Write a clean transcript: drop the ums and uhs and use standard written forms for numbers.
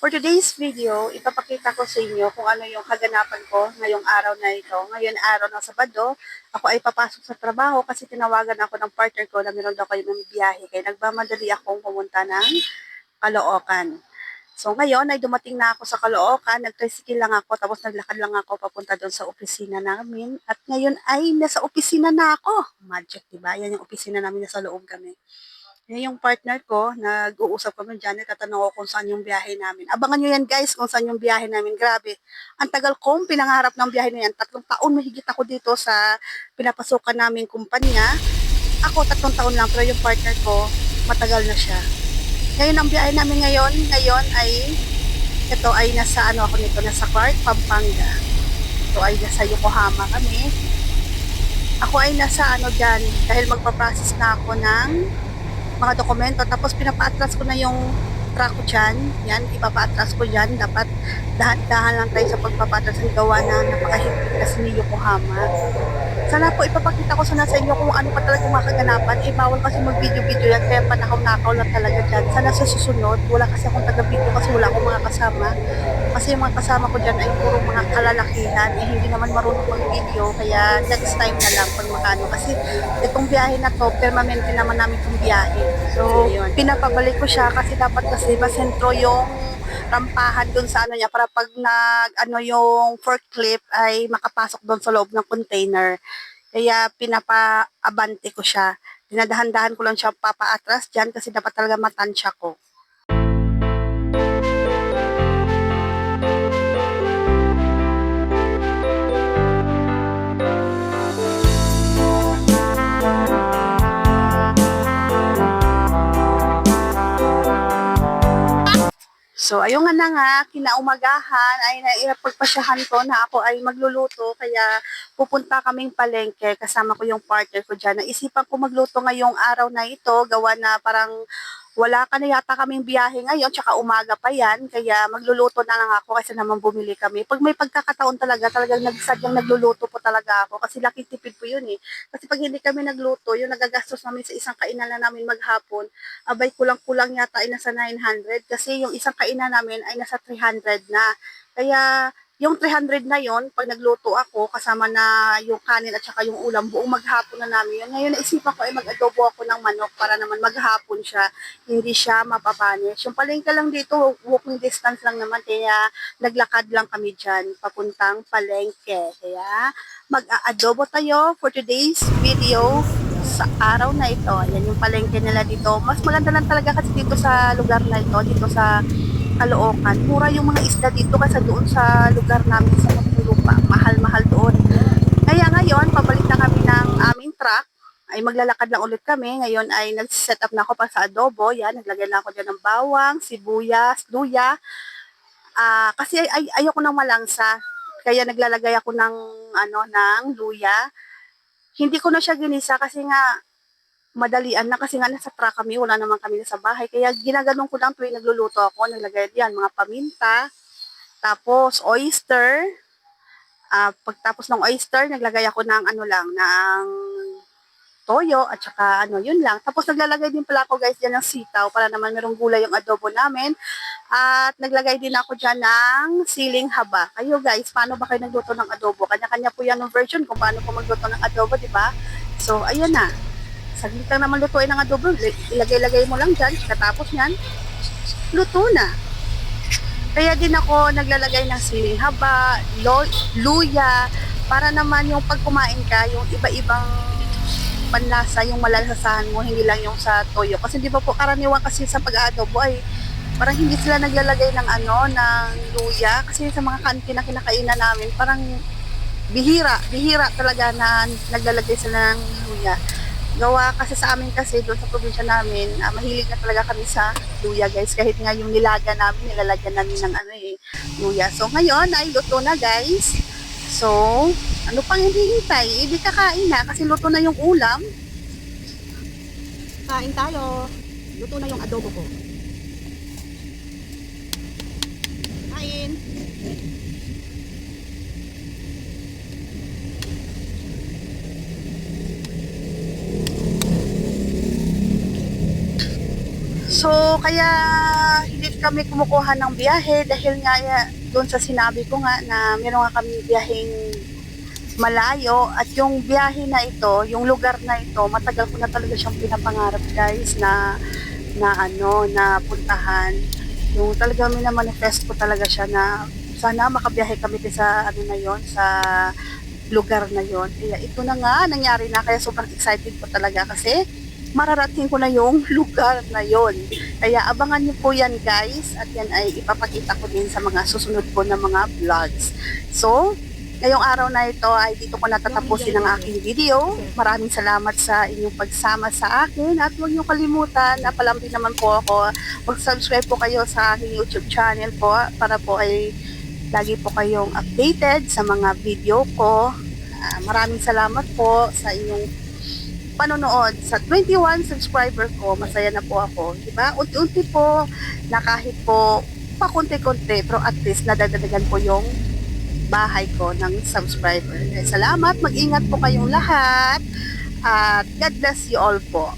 For today's video, ipapakita ko sa inyo kung ano yung kaganapan ko ngayong araw na ito. Ngayon araw ng Sabado, ako ay papasok sa trabaho kasi tinawagan ako ng partner ko na meron daw kayo ng biyahe. Kaya nagmamadali akong pumunta ng Caloocan. So ngayon ay dumating na ako sa Caloocan, nag-tricycle lang ako tapos naglakad lang ako papunta doon sa opisina namin. At ngayon ay nasa opisina na ako. Magic, diba? Yan yung opisina namin, nasa loob kami. Yan yung partner ko, nag-uusap kami dyan, tatanong ko kung saan yung biyahe namin. Abangan nyo yan guys, kung saan yung biyahe namin. Grabe, ang tagal kong pinangarap ng biyahe na yan. 3 taon mahigit ako dito sa pinapasukan naming kumpanya. Ako 3 taon lang, pero yung partner ko, matagal na siya. Ngayon ang biyahe namin ngayon ay, ito ay nasa ako nito, nasa Clark, Pampanga. Ito ay nasa Yokohama kami. Ako ay nasa dyan, dahil magpa-process na ako ng mga dokumento, tapos pinapa-atras ko na yung truck ko dyan. Yan, ipapa-atras ko dyan. Dapat dahan-dahan lang tayo sa pagpapa-atras ng gawa na napakahigpit kasi ni Yokohama. Sana po ipapakita ko sana sa inyo kung ano pa talaga mga kaganapan. Bawal kasi mag-video-video yan, kaya panakaw-nakaw lang talaga dyan. Sana sa susunod, wala kasi akong taga-video kasi wala akong mga kasama. Kasi yung mga kasama ko dyan ay puro mga kalalakihan, hindi naman marunong mag-video, kaya next time na lang pag makano. Kasi itong biyahe na to, permanente naman namin itong biyahe. So, pinapabalik ko siya kasi dapat kasi masentro yung rampahan doon sa niya para pag yung forklift ay makapasok doon sa loob ng container. Kaya pinapa-abante ko siya. Dinadahan-dahan ko lang siya papa-atras dyan kasi dapat talaga matansya ko. So, ayun nga na nga, kinaumagahan ay naipagpasyahan ko na ako ay magluluto, kaya pupunta kaming palengke, kasama ko yung partner ko dyan. Naisipan ko magluto ngayong araw na ito, gawa na parang wala ka na yata kaming biyahe ngayon, tsaka umaga pa yan, kaya magluluto na lang ako kasi naman bumili kami. Pag may pagkakataon talagang nagsadyang nagluluto po talaga ako, kasi laki tipid po yun eh. Kasi pag hindi kami nagluto, yung nagagastos namin sa isang kainan na namin maghapon, abay kulang-kulang yata ay nasa 900, kasi yung isang kainan namin ay nasa 300 na. Kaya yung 300 na yon, pag nagluto ako, kasama na yung kanin at saka yung ulam, buong maghapon na namin yun. Ngayon, naisipan ko ay mag-adobo ako ng manok para naman maghapon siya, hindi siya mapapanis. Yung palengke lang dito, walking distance lang naman, kaya naglakad lang kami dyan, papuntang palengke. Kaya mag-aadobo tayo for today's video sa araw na ito. Ayan yung palengke nila dito. Mas maganda lang talaga kasi dito sa lugar na ito, dito sa Caloocan. Mura yung mga isda dito kasi doon sa lugar namin sa Muntinlupa. Mahal-mahal doon. Kaya ngayon, pabalik na kami ng aming truck. Ay maglalakad lang ulit kami. Ngayon ay nag-set up na ako para sa adobo. Yan, naglagay lang ako dyan ng bawang, sibuyas, luya. Kasi ayoko ng malangsa. Kaya naglalagay ako ng ng luya. Hindi ko na siya ginisa kasi nga madalian na, kasi nga nasa truck kami, wala naman kami sa bahay. Kaya ginaganon ko lang tuwing nagluluto ako, naglagay diyan mga paminta, tapos oyster. Pagtapos ng oyster, naglagay ako ng ng toyo at saka yun lang. Tapos naglalagay din pala ako guys diyan ng sitaw para naman merong gulay yung adobo namin. At naglagay din ako diyan ng siling haba. Kayo guys, paano ba kayo nagluto ng adobo? Kanya-kanya po yan ng version kung paano po magluto ng adobo, di ba? So, ayun na. Saglit lang naman lutuin ng adobo. Ilagay-lagay mo lang dyan. Katapos yan, luto na. Kaya din ako naglalagay ng siling haba, luya, para naman yung pag kumain ka, yung iba-ibang panlasa, yung malalasahan mo, hindi lang yung sa toyo. Kasi di ba po, karaniwan kasi sa pag-adobo ay parang hindi sila naglalagay ng ng luya. Kasi sa mga kantin na kinakainan namin, parang bihira talaga na naglalagay sila ng luya. Gawa kasi sa amin kasi doon sa probinsya namin, mahilig na talaga kami sa luya guys. Kahit nga yung nilaga namin, nilalagyan namin ng luya. So ngayon ay luto na guys. So, ano pang hinihintay? Hindi kakain na kasi luto na yung ulam. Kain tayo. Luto na yung adobo ko. Kain. So, kaya hindi kami kumukuha ng biyahe dahil nga doon sa sinabi ko nga na meron nga kami biyaheng malayo at yung biyahe na ito, yung lugar na ito, matagal ko na talaga siyang pinapangarap guys na puntahan. Yung talaga minamanifest ko talaga siya na sana makabiyahe kami sa ano na yon, sa lugar na yon. Kaya ito na nga nangyari na, kaya sobrang excited ko talaga kasi mararating ko na yung lugar na yon. Kaya abangan niyo po yan guys at yan ay ipapakita ko din sa mga susunod ko na mga vlogs. So, ngayong araw na ito ay dito ko natatapusin ang aking video. Maraming salamat sa inyong pagsama sa akin at huwag niyo kalimutan na palambing naman po ako. Mag-subscribe po kayo sa aking YouTube channel po para po ay lagi po kayong updated sa mga video ko. Maraming salamat po sa inyong panonood. Sa 21 subscriber ko, masaya na po ako. Diba? Unti-unti po na kahit po pakunti-kunti pero at least nadadagdagan po yung bahay ko ng subscriber. Salamat, mag-ingat po kayong lahat at God bless you all po.